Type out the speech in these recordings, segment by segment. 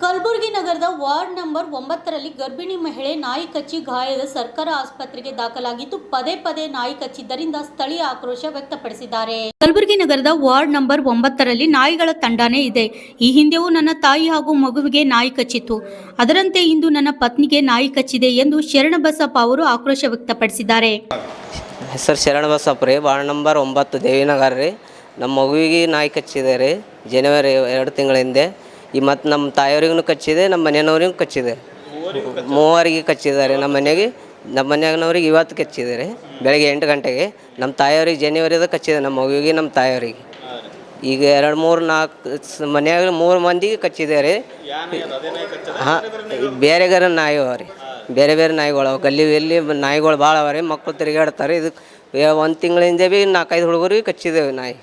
ಕಲಬುರಗಿ ನಗರದ ward number 9ರಲ್ಲಿ ಗರ್ಭಿಣಿ ಮಹಿಳೆ ನಾಯಿ ಕಚ್ಚಿ ಗಾಯದ ಸರ್ಕಾರ ಆಸ್ಪತ್ರೆಗೆ ದಾಖಲಾಗಿದ್ದು ಪದೇ ಪದೇ ನಾಯಿ ಕಚ್ಚಿದ್ದರಿಂದ ಸ್ಥಳೀಯ ಆಕ್ರೋಶ ವ್ಯಕ್ತಪಡಿಸಿದ್ದಾರೆ. ಕಲಬುರಗಿ ನಗರದ ವಾರ್ಡ್ ನಂಬರ್ 9ರಲ್ಲಿ ನಾಯಿಗಳ ತಂಡಾನೇ ಇದೆ. ಈ ಹಿಂದೆಯೂ ನನ್ನ ತಾಯಿ ಹಾಗೂ ಮಗುವಿಗೆ ನಾಯಿ ಕಚ್ಚಿತ್ತು. ಅದರಂತೆ ಇಂದು ನನ್ನ ಪತ್ನಿಗೆ ನಾಯಿ ಕಚ್ಚಿದೆ ಎಂದು ಶರಣಬಸಪ್ಪ ಅವರು ಆಕ್ರೋಶ ವ್ಯಕ್ತಪಡಿಸಿದ್ದಾರೆ. ಹೆಸರು ಶರಣಬಸಪ್ಪ ರೀ, ವಾರ್ಡ್ ನಂಬರ್ 9 ದೇವಿನಗರ ರೀ. ನಮ್ಮ ಮಗುವಿಗೆ ನಾಯಿ ಕಚ್ಚಿದೆ ರೀ ಜನವರಿ 2 ತಿಂಗಳ ಹಿಂದೆ. ಈ ಮತ್ತು ನಮ್ಮ ತಾಯಿಯವ್ರಿಗೂ ಕಚ್ಚಿದೆ, ನಮ್ಮ ಮನೆಯವ್ರಿಗೂ ಕಚ್ಚಿದೆ. ಮೂವರಿಗೆ ಕಚ್ಚಿದ್ದಾರೆ. ನಮ್ಮ ಮನೆಯವ್ರಿಗೆ ಇವತ್ತು ಕಚ್ಚಿದ್ದಾರೆ ಬೆಳಗ್ಗೆ 8 ಗಂಟೆಗೆ. ನಮ್ಮ ತಾಯಿಯವ್ರಿಗೆ ಜನವರಿದ ಕಚ್ಚಿದೆ, ನಮ್ಮ ಮಗುವಿಗೆ ನಮ್ಮ ತಾಯಿಯವ್ರಿಗೆ. ಈಗ 2, 3, 4 ಮನೆಯಾಗ 3 ಮಂದಿಗೆ ಕಚ್ಚಿದ್ದಾರೆ. ಹಾಂ, ಬೇರೆ ನಾಯಿ ಅವ ರೀ, ಬೇರೆ ನಾಯಿಗಳು ಅವ. ಗಲ್ಲಿ ನಾಯಿಗಳು ಭಾಳ ಅವ ರೀ. ಮಕ್ಕಳು ತಿರುಗಾಡ್ತಾರೆ. ಇದಕ್ಕೆ 1 ತಿಂಗಳಿಂದ ಭೀ 4-5 ಹುಡುಗರಿಗೆ ಕಚ್ಚಿದ್ದೇವೆ ನಾಯಿ.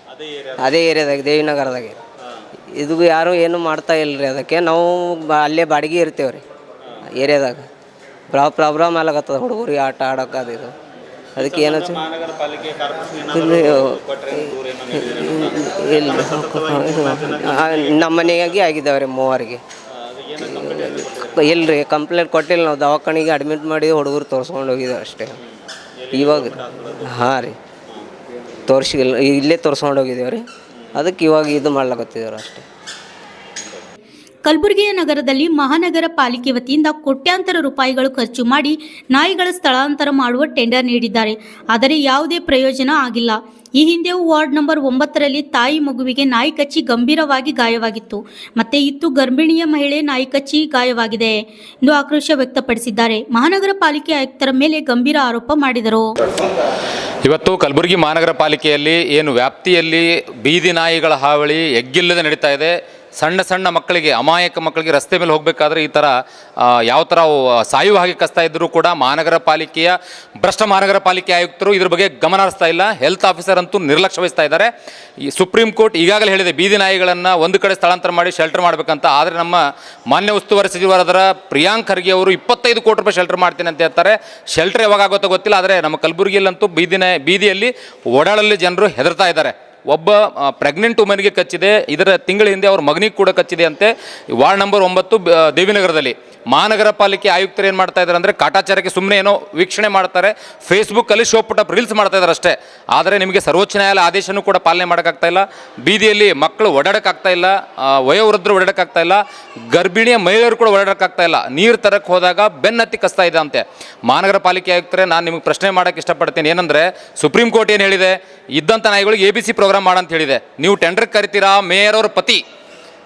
ಅದೇ ಏರಿಯಾದಾಗ ದೇವಿನಗರದಾಗೆ. ಇದು ಯಾರು ಏನು ಮಾಡ್ತಾ ಇಲ್ಲ ರೀ. ಅದಕ್ಕೆ ನಾವು ಅಲ್ಲೇ ಬಾಡಿಗೆ ಇರ್ತೇವೆ ರೀ ಏರಿಯಾದಾಗ. ಪ್ರಾಬ್ಲಮ್ ಆಗತ್ತದ ಹುಡುಗರಿಗೆ ಆಟ ಆಡೋಕೆ. ಅದು ಅದಕ್ಕೆ ಏನು ಇಲ್ಲ, ನಮ್ಮ ಮನೆಯಾಗಿ ಆಗಿದ್ದಾವೆ ರೀ 3ರಿಗೆ. ಇಲ್ಲ ರೀ, ಕಂಪ್ಲೇಂಟ್ ಕೊಟ್ಟಿಲ್ಲ. ನಾವು ದವಾಖಾನೆಗೆ ಅಡ್ಮಿಟ್ ಮಾಡಿ ಹುಡುಗರು ತೋರಿಸ್ಕೊಂಡು ಹೋಗಿದ್ದೇವೆ ಅಷ್ಟೇ. ಇವಾಗ ಹಾಂ ರೀ, ಇಲ್ಲೇ ತೋರಿಸ್ಕೊಂಡು ಹೋಗಿದ್ದೇವೆ ರೀ. ಅದಕ್ಕೆ ಇವಾಗ ಇದು ಮಾಡ್ಲಾಕತ್ತಿದ್ದೇವೆ ಅಷ್ಟೇ. ಕಲಬುರಗಿಯ ನಗರದಲ್ಲಿ ಮಹಾನಗರ ಪಾಲಿಕೆ ವತಿಯಿಂದ ಕೋಟ್ಯಾಂತರ ರೂಪಾಯಿಗಳು ಖರ್ಚು ಮಾಡಿ ನಾಯಿಗಳ ಸ್ಥಳಾಂತರ ಮಾಡುವ ಟೆಂಡರ್ ನೀಡಿದ್ದಾರೆ. ಆದರೆ ಯಾವುದೇ ಪ್ರಯೋಜನ ಆಗಿಲ್ಲ. ಈ ಹಿಂದೆಯೂ ವಾರ್ಡ್ ನಂಬರ್ 9ರಲ್ಲಿ ತಾಯಿ ಮಗುವಿಗೆ ನಾಯಿ ಕಚ್ಚಿ ಗಂಭೀರವಾಗಿ ಗಾಯವಾಗಿತ್ತು. ಮತ್ತೆ ಇತ್ತು ಗರ್ಭಿಣಿಯ ಮಹಿಳೆ ನಾಯಿ ಕಚ್ಚಿ ಗಾಯವಾಗಿದೆ ಎಂದು ಆಕ್ರೋಶ ವ್ಯಕ್ತಪಡಿಸಿದ್ದಾರೆ. ಮಹಾನಗರ ಪಾಲಿಕೆ ಆಯುಕ್ತರ ಮೇಲೆ ಗಂಭೀರ ಆರೋಪ ಮಾಡಿದರು. ಇವತ್ತು ಕಲಬುರಗಿ ಮಹಾನಗರ ಪಾಲಿಕೆಯಲ್ಲಿ ಏನು ವ್ಯಾಪ್ತಿಯಲ್ಲಿ ಬೀದಿ ನಾಯಿಗಳ ಹಾವಳಿ ಎಗ್ಗಿಲ್ಲದೆ ನಡೀತಾ ಇದೆ. ಸಣ್ಣ ಮಕ್ಕಳಿಗೆ, ಅಮಾಯಕ ಮಕ್ಕಳಿಗೆ ರಸ್ತೆ ಮೇಲೆ ಹೋಗಬೇಕಾದ್ರೆ ಈ ಥರ ಯಾವ ಥರ ಸಾಯುವ ಹಾಗೆ ಕಸ್ತಾ ಇದ್ದರೂ ಕೂಡ ಮಹಾನಗರ ಪಾಲಿಕೆಯ ಭ್ರಷ್ಟ ಮಹಾನಗರ ಪಾಲಿಕೆ ಆಯುಕ್ತರು ಇದ್ರ ಬಗ್ಗೆ ಗಮನ ಹರಿಸ್ತಾ ಇಲ್ಲ. ಹೆಲ್ತ್ ಆಫೀಸರ್ ಅಂತೂ ನಿರ್ಲಕ್ಷ್ಯ ವಹಿಸ್ತಾ ಇದ್ದಾರೆ. ಈ ಸುಪ್ರೀಂ ಕೋರ್ಟ್ ಈಗಾಗಲೇ ಹೇಳಿದೆ ಬೀದಿ ನಾಯಿಗಳನ್ನು ಒಂದು ಕಡೆ ಸ್ಥಳಾಂತರ ಮಾಡಿ ಶೆಲ್ಟರ್ ಮಾಡಬೇಕಂತ. ಆದರೆ ನಮ್ಮ ಮಾನ್ಯ ಉಸ್ತುವಾರಿ ಸಚಿವರಾದ ಪ್ರಿಯಾಂಕ್ ಖರ್ಗೆ ಅವರು 25 ಕೋಟಿ ರೂಪಾಯಿ ಶೆಲ್ಟರ್ ಮಾಡ್ತೀನಿ ಅಂತ ಹೇಳ್ತಾರೆ. ಶೆಲ್ಟರ್ ಯಾವಾಗ ಆಗುತ್ತೋ ಗೊತ್ತಿಲ್ಲ. ಆದರೆ ನಮ್ಮ ಕಲಬುರಗಿಯಲ್ಲಂತೂ ಬೀದಿಯಲ್ಲಿ ಓಡಾಡಲು ಜನರು ಹೆದರ್ತಾ ಇದ್ದಾರೆ. ಒಬ್ಬ ಪ್ರೆಗ್ನೆಂಟ್ ವುಮನ್ಗೆ ಕಚ್ಚಿದೆ. ಇದರ ತಿಂಗಳ ಹಿಂದೆ ಅವ್ರ ಮಗನಿಗೆ ಕೂಡ ಕಚ್ಚಿದೆ ಅಂತೆ. Ward number 9 ದೇವಿನಗರದಲ್ಲಿ. ಮಹಾನಗರ ಪಾಲಿಕೆ ಆಯುಕ್ತರು ಏನು ಮಾಡ್ತಾ ಇದ್ದಾರೆ ಅಂದರೆ ಕಾಟಾಚಾರಕ್ಕೆ ಸುಮ್ಮನೆ ಏನೋ ವೀಕ್ಷಣೆ ಮಾಡ್ತಾರೆ, ಫೇಸ್ಬುಕ್ಕಲ್ಲಿ ಶೋಪುಟ ರೀಲ್ಸ್ ಮಾಡ್ತಾ ಇದ್ದಾರೆ ಅಷ್ಟೇ. ಆದರೆ ನಿಮಗೆ ಸರ್ವೋಚ್ಚ ನ್ಯಾಯಾಲಯ ಆದೇಶನೂ ಕೂಡ ಪಾಲನೆ ಮಾಡೋಕ್ಕಾಗ್ತಾ ಇಲ್ಲ. ಬೀದಿಯಲ್ಲಿ ಮಕ್ಕಳು ಓಡಾಡೋಕ್ಕಾಗ್ತಾ ಇಲ್ಲ, ವಯೋವೃದ್ಧರು ಓಡಾಡೋಕ್ಕಾಗ್ತಾ ಇಲ್ಲ, ಗರ್ಭಿಣಿಯ ಮಹಿಳೆಯರು ಕೂಡ ಓಡಾಡೋಕ್ಕಾಗ್ತಾ ಇಲ್ಲ. ನೀರು ತರಕ್ಕೆ ಹೋದಾಗ ಬೆನ್ನತ್ತಿ ಕಸ್ತಾ ಇದೆ ಅಂತೆ. ಮಹಾನಗರ ಪಾಲಿಕೆ ಆಯುಕ್ತರೇ, ನಾನು ನಿಮಗೆ ಪ್ರಶ್ನೆ ಮಾಡೋಕ್ಕೆ ಇಷ್ಟಪಡ್ತೀನಿ. ಏನಂದರೆ ಸುಪ್ರೀಂ ಕೋರ್ಟ್ ಏನು ಹೇಳಿದೆ, ಇದ್ದಂಥ ನಾಯಿಗಳಿಗೆ ABC ಪ್ರೋಗ್ರಾಮ್ ಮಾಡಂತ ಹೇಳಿದೆ. ನೀವು ಟೆಂಡರ್ ಕರಿತೀರಾ, ಮೇಯರ್ ಅವ್ರ ಪತಿ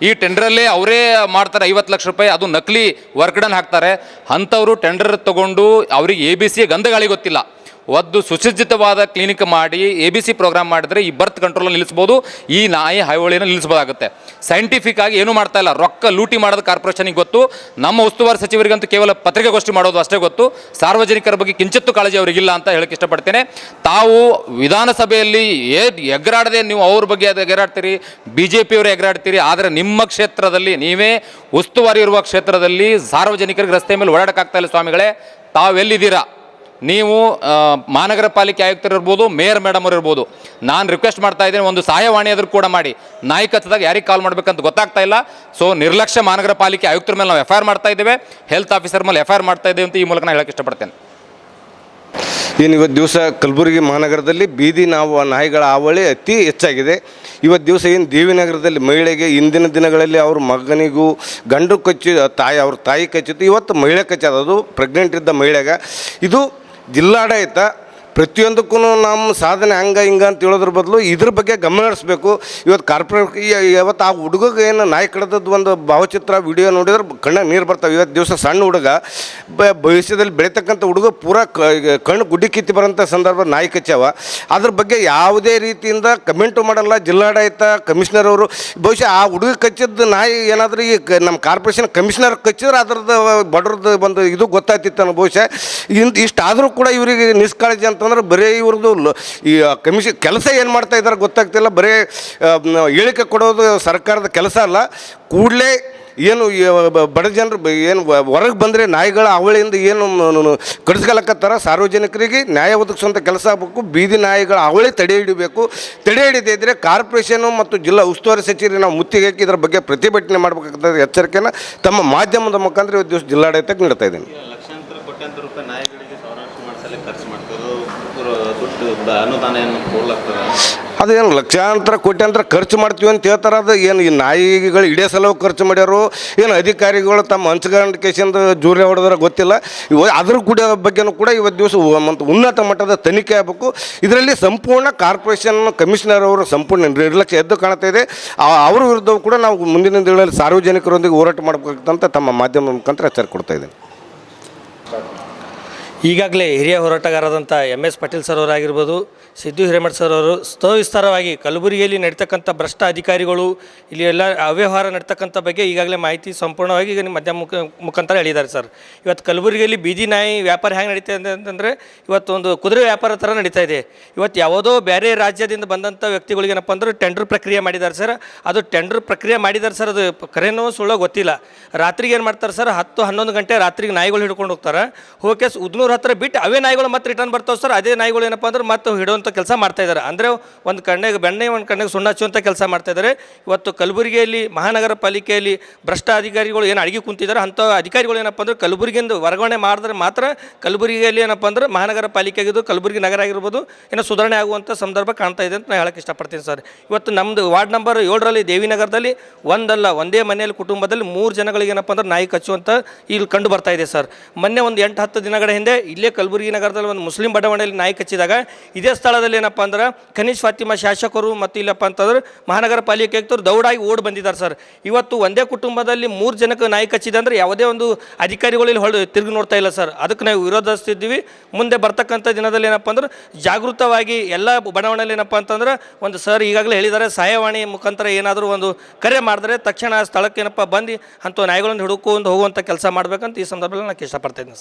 ಈ ಟೆಂಡ್ರಲ್ಲೇ ಅವರೇ ಮಾಡ್ತಾರೆ 50 ಲಕ್ಷ ರೂಪಾಯಿ. ಅದು ನಕಲಿ ವರ್ಕ್ಡನ್ ಹಾಕ್ತಾರೆ. ಅಂಥವರು ಟೆಂಡರ್ ತೊಗೊಂಡು ಅವ್ರಿಗೆ ABC ಗಂಧಗಾಳಿ ಗೊತ್ತಿಲ್ಲ. ಒಂದು ಸುಸಜ್ಜಿತವಾದ ಕ್ಲಿನಿಕ್ ಮಾಡಿ ABC ಪ್ರೋಗ್ರಾಮ್ ಮಾಡಿದ್ರೆ ಈ ಬರ್ತ್ ಕಂಟ್ರೋಲ್ ನಿಲ್ಲಿಸ್ಬೋದು, ಈ ನಾಯಿ ಹಾವಳಿಯನ್ನು ನಿಲ್ಲಿಸ್ಬೋದಾಗುತ್ತೆ. ಸೈಂಟಿಫಿಕ್ ಆಗಿ ಏನೂ ಮಾಡ್ತಾ ಇಲ್ಲ. ರೊಕ್ಕ ಲೂಟಿ ಮಾಡೋದು ಕಾರ್ಪೊರೇಷನಿಗೆ ಗೊತ್ತು. ನಮ್ಮ ಉಸ್ತುವಾರಿ ಸಚಿವರಿಗಂತೂ ಕೇವಲ ಪತ್ರಿಕಾಗೋಷ್ಠಿ ಮಾಡೋದು ಅಷ್ಟೇ ಗೊತ್ತು. ಸಾರ್ವಜನಿಕರ ಬಗ್ಗೆ ಕಿಂಚಿತ್ತೂ ಕಾಳಜಿ ಅವರಿಗಿಲ್ಲ ಅಂತ ಹೇಳಕ್ಕೆ ಇಷ್ಟಪಡ್ತೇನೆ. ತಾವು ವಿಧಾನಸಭೆಯಲ್ಲಿ ಎಗರಾಡದೆ ನೀವು ಅವ್ರ ಬಗ್ಗೆ ಎಗರಾಡ್ತೀರಿ, BJP ಅವರು ಎಗರಾಡ್ತೀರಿ. ಆದರೆ ನಿಮ್ಮ ಕ್ಷೇತ್ರದಲ್ಲಿ, ನೀವೇ ಉಸ್ತುವಾರಿ ಇರುವ ಕ್ಷೇತ್ರದಲ್ಲಿ ಸಾರ್ವಜನಿಕರಿಗೆ ರಸ್ತೆ ಮೇಲೆ ಓಡಾಡೋಕ್ಕಾಗ್ತಾ ಇಲ್ಲ. ಸ್ವಾಮಿಗಳೇ, ತಾವೆಲ್ಲಿದ್ದೀರಾ? ನೀವು ಮಹಾನಗರ ಪಾಲಿಕೆ ಆಯುಕ್ತರು ಇರ್ಬೋದು, ಮೇಯರ್ ಮೇಡಮ್ ಅವರು ಇರ್ಬೋದು, ನಾನು ರಿಕ್ವೆಸ್ಟ್ ಮಾಡ್ತಾ ಇದ್ದೀನಿ, ಒಂದು ಸಹಾಯವಾಣಿ ಆದರೂ ಕೂಡ ಮಾಡಿ. ನಾಯಿ ಕಚ್ಚಿದಾಗ ಯಾರಿಗೆ ಕಾಲ್ ಮಾಡಬೇಕಂತ ಗೊತ್ತಾಗ್ತಾ ಇಲ್ಲ. ಸೊ ನಿರ್ಲಕ್ಷ್ಯ ಮಹಾನಗರ ಪಾಲಿಕೆ ಆಯುಕ್ತರ ಮೇಲೆ ನಾವು FIR ಮಾಡ್ತಾ ಇದ್ದೇವೆ, ಹೆಲ್ತ್ ಆಫೀಸರ್ ಮೇಲೆ FIR ಮಾಡ್ತಾ ಇದ್ದೇವೆ ಅಂತ ಈ ಮೂಲಕ ನಾನು ಹೇಳಕ್ಕೆ ಇಷ್ಟಪಡ್ತೇನೆ. ಏನು ಇವತ್ತು ದಿವಸ ಕಲಬುರಗಿ ಮಹಾನಗರದಲ್ಲಿ ಬೀದಿ ನಾಯಿಗಳ ಹಾವಳಿ ಅತಿ ಹೆಚ್ಚಾಗಿದೆ. ಇವತ್ತು ದಿವಸ ಏನು ದೇವಿನಗರದಲ್ಲಿ ಮಹಿಳೆಗೆ ಇಂದಿನ ದಿನಗಳಲ್ಲಿ ಅವ್ರ ಮಗನಿಗೂ ಗಂಡು ಅವ್ರ ತಾಯಿ ಕಚ್ಚಿತ್ತು. ಇವತ್ತು ಮಹಿಳೆ ಕಚ್ಚೋದು, ಅದು ಪ್ರೆಗ್ನೆಂಟ್ ಇದ್ದ ಮಹಿಳೆಗೆ. ಇದು ಜಿಲ್ಲಾಡಳಿತ ಪ್ರತಿಯೊಂದಕ್ಕೂ ನಮ್ಮ ಸಾಧನೆ ಹಂಗೆ ಹಿಂಗೆ ಅಂತ ಹೇಳೋದ್ರ ಬದಲು ಇದ್ರ ಬಗ್ಗೆ ಗಮನ ಹರಿಸ್ಬೇಕು. ಇವತ್ತು ಇವತ್ತು ಆ ಹುಡುಗಗೆ ಏನು ನಾಯಿ ಕಡ್ದದ್ದು ಒಂದು ಭಾವಚಿತ್ರ ವಿಡಿಯೋ ನೋಡಿದ್ರೆ ಕಣ್ಣಾಗ ನೀರು ಬರ್ತಾವೆ. ಇವತ್ತು ದಿವಸ ಸಣ್ಣ ಹುಡುಗ, ಭವಿಷ್ಯದಲ್ಲಿ ಬೆಳೀತಕ್ಕಂಥ ಹುಡುಗ ಪೂರಾ ಕಣ್ಣು ಗುಡ್ಡಿ ಕಿತ್ತಿ ಬರೋಂಥ ಸಂದರ್ಭ ನಾಯಿ ಕಚ್ಚಾವ. ಅದ್ರ ಬಗ್ಗೆ ಯಾವುದೇ ರೀತಿಯಿಂದ ಕಮೆಂಟು ಮಾಡಲ್ಲ ಜಿಲ್ಲಾಡಳಿತ, ಕಮಿಷನರ್ ಅವರು. ಬಹುಶಃ ಆ ಹುಡುಗ ಕಚ್ಚಿದ್ದು ನಾಯಿ ಏನಾದರೂ ಈ ನಮ್ಮ ಕಾರ್ಪೊರೇಷನ್ ಕಮಿಷನರ್ ಕಚ್ಚಿದ್ರೆ ಅದ್ರದ್ದು ಬಡ್ರದ್ದು ಒಂದು ಇದು ಗೊತ್ತಾಗ್ತಿತ್ತು ಅನ್ನೋ. ಬಹುಶಃ ಇಷ್ಟಾದರೂ ಕೂಡ ಇವರಿಗೆ ನಿಷ್ಕಾಳಜಿ ಅಂತಂದ್ರೆ ಬರೀ ಇವ್ರದ್ದು ಈ ಕೆಲಸ ಏನು ಮಾಡ್ತಾ ಇದ್ದಾರೆ ಗೊತ್ತಾಗ್ತಿಲ್ಲ. ಬರೀ ಹೇಳಿಕೆ ಕೊಡೋದು ಸರ್ಕಾರದ ಕೆಲಸ ಅಲ್ಲ. ಕೂಡಲೇ ಏನು ಬಡ ಜನರು ಏನು ಹೊರಗೆ ಬಂದರೆ ನಾಯಿಗಳ ಅವಳಿಯಿಂದ ಏನು ಕಡಿಸ್ಕೊಳಕತ್ತಾರ, ಸಾರ್ವಜನಿಕರಿಗೆ ನ್ಯಾಯ ಒದಗಿಸುವಂಥ ಕೆಲಸ ಆಗಬೇಕು. ಬೀದಿ ನಾಯಿಗಳ ಅವಳಿ ತಡೆ ಹಿಡಿಬೇಕು. ತಡೆ ಹಿಡಿದೇ ಇದ್ದರೆ ಕಾರ್ಪೊರೇಷನು ಮತ್ತು ಜಿಲ್ಲಾ ಉಸ್ತುವಾರಿ ಸಚಿವರಿಗೆ ನಾವು ಮುತ್ತಿಗೆ ಹಾಕಿ ಇದರ ಬಗ್ಗೆ ಪ್ರತಿಭಟನೆ ಮಾಡಬೇಕಾಗ್ತದೆ ಎಚ್ಚರಿಕೆಯನ್ನು ತಮ್ಮ ಮಾಧ್ಯಮದ ಮುಖಾಂತರ ಇವತ್ತು ದಿವಸ ಜಿಲ್ಲಾಡಳಿತಕ್ಕೆ ನೀಡ್ತಾ ಇದ್ದೀನಿ. ಲಕ್ಷಾಂತರ ಕೋಟ್ಯಾಂತರ ರೂಪಾಯಿ ನಾಯಿಗಳಿಗೆ ಸಂರಕ್ಷಣೆ ಮಾಡಿಸಲಿಕ್ಕೆ ಖರ್ಚು ಮಾಡ್ತಾರೆ, ದುಡ್ಡು ಅನುದಾನ ಏನು ಕೊಡ್ಲಾಗ್ತದೆ. ಅದೇನು ಲಕ್ಷಾಂತರ ಕೋಟ್ಯಾಂತರ ಖರ್ಚು ಮಾಡ್ತೀವಿ ಅಂತ ಹೇಳ್ತಾರೆ. ಅದು ಏನು ಈ ನಾಯಿಗಳು ಇಡೇ ಸಲವು ಖರ್ಚು ಮಾಡ್ಯಾರೋ ಏನು ಅಧಿಕಾರಿಗಳು ತಮ್ಮ ಹಂಚಗಾರಿಕೆಯಿಂದ ಜೂರಿ ಹೊಡೆದ್ರೆ ಗೊತ್ತಿಲ್ಲ. ಅದ್ರ ಕೂಡ ಬಗ್ಗೆನೂ ಕೂಡ ಇವತ್ತು ದಿವಸ ಉನ್ನತ ಮಟ್ಟದ ತನಿಖೆ ಆಗಬೇಕು. ಇದರಲ್ಲಿ ಸಂಪೂರ್ಣ ಕಾರ್ಪೊರೇಷನ್ ಕಮಿಷನರ್ ಅವರು ಸಂಪೂರ್ಣ ನಿರ್ಲಕ್ಷ್ಯ ಎದ್ದು ಕಾಣ್ತಾ ಇದೆ. ಅವ್ರ ವಿರುದ್ಧವೂ ಕೂಡ ನಾವು ಮುಂದಿನ ದಿನಗಳಲ್ಲಿ ಸಾರ್ವಜನಿಕರೊಂದಿಗೆ ಹೋರಾಟ ಮಾಡಬೇಕಂತ ತಮ್ಮ ಮಾಧ್ಯಮದ ಮುಖಾಂತರ ಎಚ್ಚರಿಕೆ ಕೊಡ್ತಾ ಇದ್ದೀನಿ. ಈಗಾಗಲೇ ಹಿರಿಯ ಹೋರಾಟಗಾರರಾದಂಥ MS ಪಾಟೀಲ್ ಸರ್ ಅವರಾಗಿರ್ಬೋದು, ಸಿದ್ದು ಹಿರೇಮಠ ಸರ್ ಅವರು ಸವಿಸ್ತಾರವಾಗಿ ಕಲಬುರಗಿಯಲ್ಲಿ ನಡೀತಕ್ಕಂಥ ಭ್ರಷ್ಟ ಅಧಿಕಾರಿಗಳು ಇಲ್ಲಿ ಎಲ್ಲ ಅವ್ಯವಹಾರ ನಡೀತಕ್ಕಂಥ ಬಗ್ಗೆ ಈಗಾಗಲೇ ಮಾಹಿತಿ ಸಂಪೂರ್ಣವಾಗಿ ಈಗ ನಿಮ್ಮ ಮಾಧ್ಯಮ ಮುಖಾಂತರ ಹೇಳಿದ್ದಾರೆ ಸರ್. ಇವತ್ತು ಕಲಬುರಗಿಯಲ್ಲಿ ಬೀದಿ ನಾಯಿ ವ್ಯಾಪಾರ ಹೇಗೆ ನಡೀತಾ ಇದೆ ಅಂತಂದರೆ ಇವತ್ತು ಒಂದು ಕುದುರೆ ವ್ಯಾಪಾರ ಥರ ನಡೀತಾ ಇದೆ. ಇವತ್ತು ಯಾವುದೋ ಬೇರೆ ರಾಜ್ಯದಿಂದ ಬಂದಂಥ ವ್ಯಕ್ತಿಗಳಿಗೆ ಏನಪ್ಪ ಅಂದ್ರೆ ಟೆಂಡರ್ ಪ್ರಕ್ರಿಯೆ ಮಾಡಿದ್ದಾರೆ ಸರ್. ಅದು ಟೆಂಡರ್ ಪ್ರಕ್ರಿಯೆ ಮಾಡಿದ್ದಾರೆ ಸರ್, ಅದು ಕರೆನೋ ಸುಳ್ಳೋ ಗೊತ್ತಿಲ್ಲ. ರಾತ್ರಿಗೆ ಏನು ಮಾಡ್ತಾರೆ ಸರ್, 10-11 ಗಂಟೆ ರಾತ್ರಿಗೆ ನಾಯಿಗಳು ಹಿಡ್ಕೊಂಡು ಹೋಗ್ತಾರೆ. ಹೋಗಿ ಉದ್ನೂರು ಹತ್ರ ಬಿಟ್ಟು ಅವೇ ನಾಯಿಗಳು ಮತ್ತೆ ರಿಟರ್ನ್ ಬರ್ತಾವೆ ಸರ್. ಅದೇ ನಾಯಿಗಳು ಏನಪ್ಪ ಅಂದ್ರೆ ಮತ್ತೆ ಹಿಡುವಂಥ ಕೆಲಸ ಮಾಡ್ತಾ ಇದ್ದಾರೆ. ಅಂದರೆ ಒಂದು ಕಣ್ಣಿಗೆ ಬೆಣ್ಣೆ, ಒಂದು ಕಣ್ಣಿಗೆ ಸುಣ್ಣ ಹಚ್ಚುವಂಥ ಕೆಲಸ ಮಾಡ್ತಾ ಇದ್ದಾರೆ. ಇವತ್ತು ಕಲಬುರಗಿಯಲ್ಲಿ ಮಹಾನಗರ ಪಾಲಿಕೆಯಲ್ಲಿ ಭ್ರಷ್ಟ ಅಧಿಕಾರಿಗಳು ಏನು ಅಡಿಗೆ ಕುಂತಿದ್ದಾರೆ, ಅಂಥ ಅಧಿಕಾರಿಗಳು ಏನಪ್ಪ ಅಂದ್ರೆ ಕಲಬುರಗಿಯಿಂದ ವರ್ಗಾವಣೆ ಮಾಡಿದ್ರೆ ಮಾತ್ರ ಕಲಬುರಗಿಯಲ್ಲಿ ಏನಪ್ಪ ಅಂದ್ರೆ ಮಹಾನಗರ ಪಾಲಿಕೆ ಆಗಿದ್ದು ಕಲಬುರಗಿ ನಗರ ಆಗಿರ್ಬೋದು ಏನೋ ಸುಧಾರಣೆ ಆಗುವಂಥ ಸಂದರ್ಭ ಕಾಣ್ತಾ ಇದೆ ಅಂತ ನಾನು ಹೇಳಕ್ಕೆ ಇಷ್ಟಪಡ್ತೀನಿ ಸರ್. ಇವತ್ತು ನಮ್ಮದು ವಾರ್ಡ್ ನಂಬರ್ 7ರಲ್ಲಿ ದೇವಿನಗರದಲ್ಲಿ ಒಂದೇ ಮನೆಯಲ್ಲಿ ಕುಟುಂಬದಲ್ಲಿ 3 ಜನಗಳಿಗೆ ಏನಪ್ಪ ಅಂದ್ರೆ ನಾಯಿ ಕಚ್ಚುವಂಥ ಇಲ್ಲಿ ಕಂಡು ಬರ್ತಾ ಇದೆ ಸರ್. ಮೊನ್ನೆ ಒಂದು 8-10 ದಿನಗಳ ಹಿಂದೆ ಇಲ್ಲೇ ಕಲಬುರಗಿ ನಗರದಲ್ಲಿ ಒಂದು ಮುಸ್ಲಿಂ ಬಡಾವಣೆಯಲ್ಲಿ ನಾಯಿ ಕಚ್ಚಿದಾಗ ಇದೇ ಸ್ಥಳದಲ್ಲಿ ಏನಪ್ಪ ಅಂದ್ರೆ ಖನೀಜ್ ಫಾತಿಮಾ ಶಾಸಕರು ಮತ್ತು ಇಲ್ಲಪ್ಪ ಅಂತಂದ್ರೆ ಮಹಾನಗರ ಪಾಲಿಕೆ ಆಯುಕ್ತರು ದೌಡಾಗಿ ಓಡಿ ಬಂದಿದ್ದಾರೆ ಸರ್. ಇವತ್ತು ಒಂದೇ ಕುಟುಂಬದಲ್ಲಿ 3 ಜನಕ್ಕೆ ನಾಯಿ ಕಚ್ಚಿದೆ ಅಂದರೆ ಯಾವುದೇ ಒಂದು ಅಧಿಕಾರಿಗಳು ಇಲ್ಲಿ ತಿರುಗಿ ನೋಡ್ತಾ ಇಲ್ಲ ಸರ್. ಅದಕ್ಕೆ ನಾವು ವಿರೋಧಿಸ್ತಿದ್ದೀವಿ. ಮುಂದೆ ಬರ್ತಕ್ಕಂಥ ದಿನದಲ್ಲಿ ಏನಪ್ಪ ಅಂದ್ರೆ ಜಾಗೃತವಾಗಿ ಎಲ್ಲ ಬಡಾವಣೆಯಲ್ಲಿ ಏನಪ್ಪ ಅಂತಂದ್ರೆ ಒಂದು ಸರ್ ಈಗಾಗಲೇ ಹೇಳಿದ್ದಾರೆ, ಸಹಾಯವಾಣಿ ಮುಖಾಂತರ ಏನಾದರೂ ಒಂದು ಕರೆ ಮಾಡಿದ್ರೆ ತಕ್ಷಣ ಸ್ಥಳಕ್ಕೆ ಏನಪ್ಪ ಬಂದು ಅಂಥ ನಾಯಿಗಳನ್ನು ಹುಡುಕೊಂಡು ಹೋಗುವಂಥ ಕೆಲಸ ಮಾಡಬೇಕಂತ ಈ ಸಂದರ್ಭದಲ್ಲಿ ನಾನು ಇಷ್ಟಪಡ್ತಾ ಇದ್ದೀನಿ.